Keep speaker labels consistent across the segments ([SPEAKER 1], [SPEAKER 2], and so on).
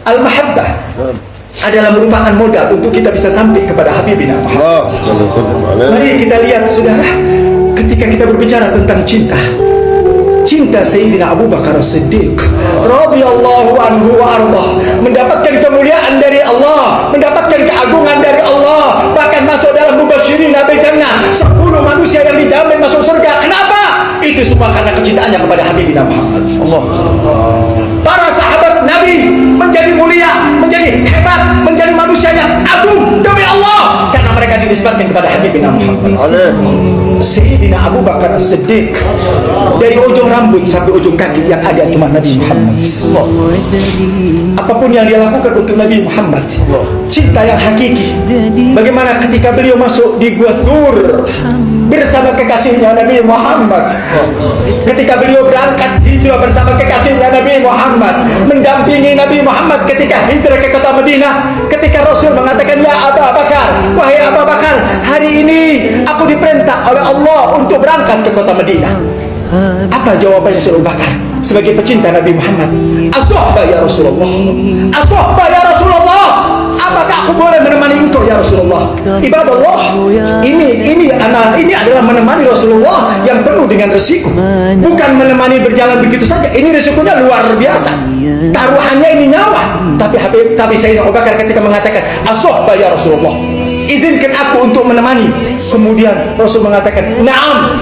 [SPEAKER 1] Al-mahabbah adalah merupakan modal untuk kita bisa sampai kepada Habibina Muhammad. Mari kita lihat saudara, ketika kita berbicara tentang cinta Sayyidina Abu Bakar As-Siddiq radhiyallahu anhu wa ardah, mendapatkan kemuliaan dari Allah, mendapatkan keagungan dari Allah, bahkan masuk dalam mubasyirin bil jannah, 10 manusia yang dijamin masuk surga. Kenapa? Itu semua karena kecintaannya kepada Habibina Muhammad. Allah. Para sahabat Nabi menjadi mulia, menjadi hebat, menjadi manusia yang agung demi Allah karena mereka dinisbatkan kepada Habibina Muhammad. Sayyidina Abu Bakar As-Siddiq, dari ujung rambut sampai ujung kaki yang ada cuma Nabi Muhammad. Apapun yang dia lakukan untuk Nabi Muhammad, cinta yang hakiki. Bagaimana ketika beliau masuk di Gua Thur bersama kekasihnya Nabi Muhammad, ketika beliau berangkat hijrah bersama kekasihnya Nabi Muhammad, mendampingi Nabi Muhammad ketika hijrah ke kota Madinah, ketika Rasul mengatakan, ya Abu Bakar, wahai Abu Bakar, hari ini aku diperintah oleh Allah untuk berangkat ke kota Madinah. Apa jawabannya Abu Bakar sebagai pecinta Nabi Muhammad? As-suhbah ya Rasulullah, as-suhbah ya Rasulullah, apakah aku boleh menemani engkau ya Rasulullah? Ibadallah, ini adalah menemani Rasulullah yang penuh dengan resiko, bukan menemani berjalan begitu saja. Ini resikonya luar biasa, taruhannya ini nyawa. Tapi Sayyidina Abu Bakar ketika mengatakan as-suhbah ya Rasulullah, izinkan aku untuk menemani, kemudian Rasul mengatakan na'am.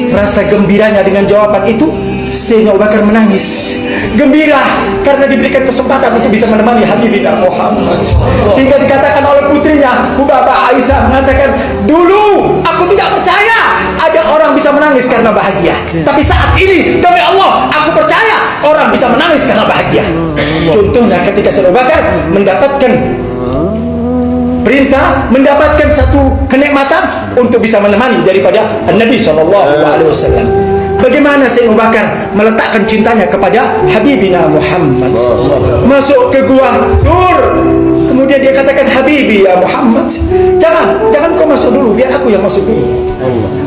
[SPEAKER 1] Rasa gembiranya dengan jawaban itu, Sayyidina Abu Bakar menangis gembira karena diberikan kesempatan untuk bisa menemani Habibina Muhammad. Sehingga dikatakan oleh putrinya Hubabah Aisyah mengatakan, dulu aku tidak percaya ada orang bisa menangis karena bahagia, tapi saat ini demi Allah aku percaya orang bisa menangis karena bahagia. Contohnya ketika Sayyidina Abu Bakar mendapatkan perintah, mendapatkan satu kenikmatan untuk bisa menemani daripada Nabi SAW. Bagaimana Sayyidina Abu Bakar meletakkan cintanya kepada Habibina Muhammad. Masuk ke Gua Thur, kemudian dia katakan, Habibi ya Muhammad, jangan kau masuk dulu, biar aku yang masuk dulu.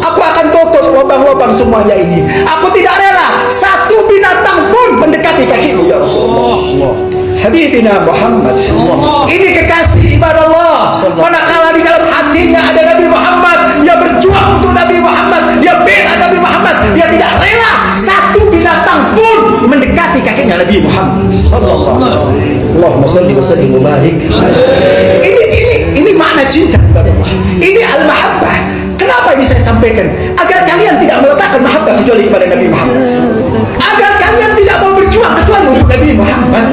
[SPEAKER 1] Aku akan tutup lubang-lubang semuanya ini. Aku tidak rela satu binatang pun mendekati kakimu ya Rasulullah. Habibina Muhammad, ini kekasih ibadah Allah. Manakala di dalam hatinya ada Nabi Muhammad, dia berjuang untuk Nabi Muhammad, dia bela Nabi Muhammad, dia tidak rela satu binatang pun mendekati kakinya Nabi Muhammad. Allahumma salli wa sallim wa barik. Ini makna cinta ibadah Allah. Ini al-mahabbah. Kenapa ini saya sampaikan? Agar kalian tidak meletakkan mahabbah kecuali kepada Nabi Muhammad, agar kalian tidak mau berjuang kecuali untuk Nabi Muhammad,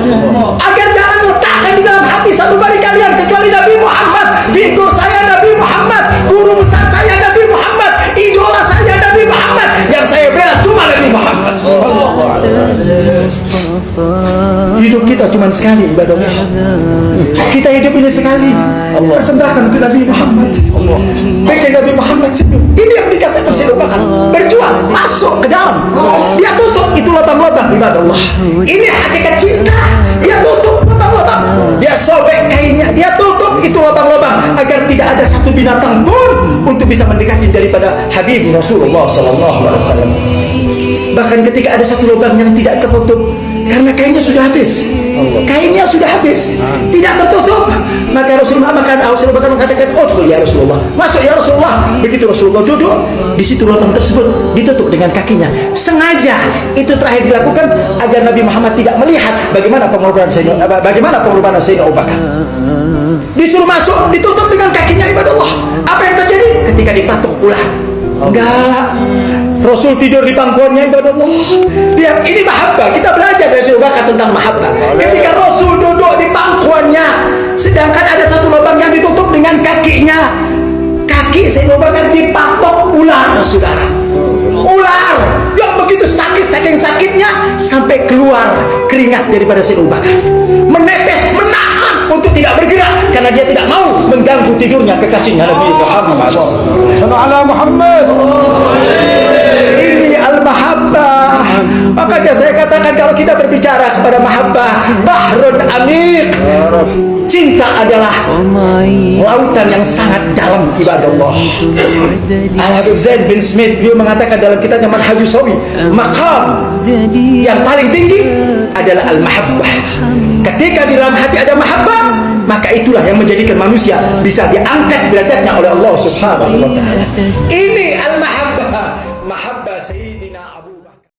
[SPEAKER 1] agar jangan letakkan di dalam hati satu dari kalian kecuali Nabi Muhammad. Figur saya Nabi Muhammad, guru besar saya Nabi Muhammad, idola saya Nabi Muhammad, yang saya bela cuma Nabi Muhammad. Hidup kita cuma sekali ibadah Allah. Kita hidup ini sekali, persembahkan untuk Nabi Muhammad. Bikin Nabi Muhammad senyum. Ini yang dikatakan Sayyidina Abu Bakar, berjuang masuk ke dalam, dia tutup itu lubang-lubang ibadah Allah. Ini hakikat cinta. Dia tutup lubang-lubang, dia sobek kainnya, dia tutup itu lubang-lubang agar tidak ada satu binatang pun untuk bisa mendekati daripada Habib Rasulullah SAW. Bahkan ketika ada satu lubang yang tidak tertutup karena kainnya sudah habis, tidak tertutup, maka Rasulullah mengatakan, udkhul ya Rasulullah, masuk ya Rasulullah. Begitu Rasulullah duduk, di situ lubang tersebut ditutup dengan kakinya. Sengaja itu terakhir dilakukan agar Nabi Muhammad tidak melihat bagaimana pengorbanan Sayyidina Abu Bakar. Disuruh masuk, ditutup dengan kakinya ibadah Allah. Apa yang terjadi ketika dipatok ular? Enggak, Rasul tidur di pangkuannya ibadah Allah. Lihat, ini mahabbah. Kita belajar dari Sayyidina Abu Bakar tentang mahabbah. Ketika Rasul duduk di pangkuannya, sedangkan ada satu lubang yang ditutup dengan kakinya, kaki Sayyidina Abu Bakar dipatok ular, saudara. Ular yang begitu sakit, saking sakitnya sampai keluar keringat daripada Sayyidina Abu Bakar, menetes, menahan untuk tidak bergerak karena dia tidak mau mengganggu tidurnya kekasihnya Nabi Muhammad. Sallallahu Muhammad. Ini al-mahabbah. Makanya saya katakan kalau kita berbicara kepada mahabbah, bahrun amik. Cinta adalah lautan yang sangat dalam, ibadah Allah. Al-Habib Zaid bin Smith beliau mengatakan dalam kitabnya Manhajus Sawi, maqam yang paling tinggi adalah al-mahabbah. Ketika di dalam hati ada mahabbah, maka itulah yang menjadikan manusia bisa diangkat derajatnya oleh Allah Subhanahu wa taala. Ini